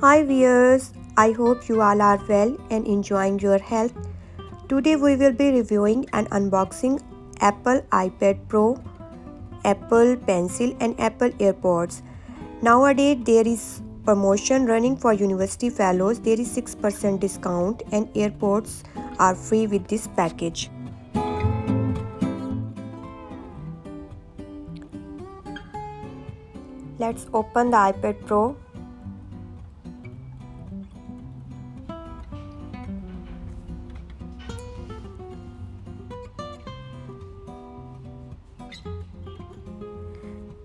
Hi viewers, I hope you all are well and enjoying your health. Today we will be reviewing and unboxing Apple iPad Pro, Apple Pencil and Apple AirPods. Nowadays there is promotion running for university fellows. There is 6% discount and AirPods are free with this package. Let's open the iPad Pro.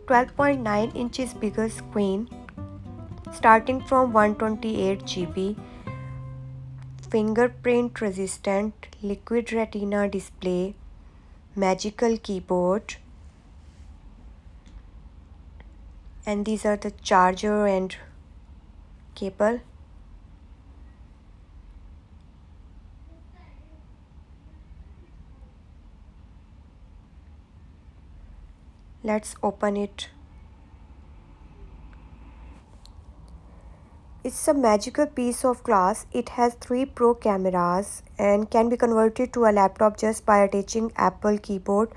.9 inches bigger screen starting from 128 GB, fingerprint resistant liquid retina display, magical keyboard, and these are the charger and cable. Let's open it. It's a magical piece of glass. It has 3 pro cameras and can be converted to a laptop just by attaching Apple keyboard,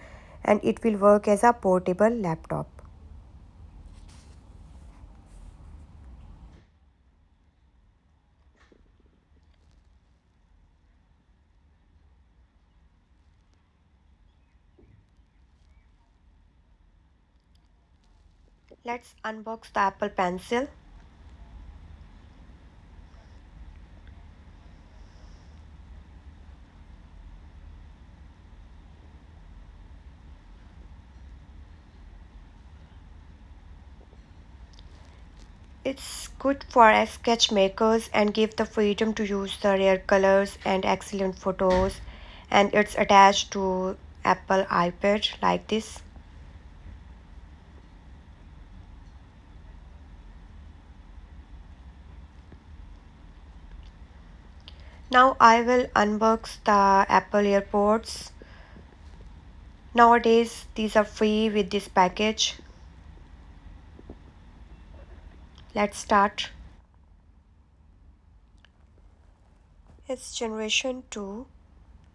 and it will work as a portable laptop. Let's unbox the Apple Pencil. It's good for sketch makers and give the freedom to use the rare colors and excellent photos, and it's attached to Apple iPad like this. Now I will unbox the Apple AirPods. Nowadays these are free with this package. Let's start. It's generation 2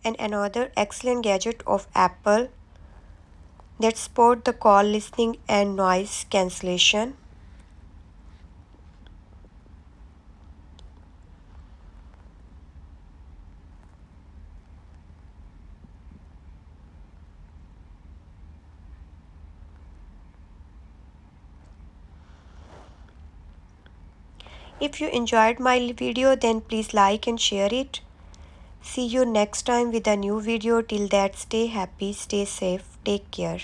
and another excellent gadget of Apple that support the call listening and noise cancellation. If you enjoyed my video, then please like and share it. See you next time with a new video. Till that, stay happy, stay safe, take care.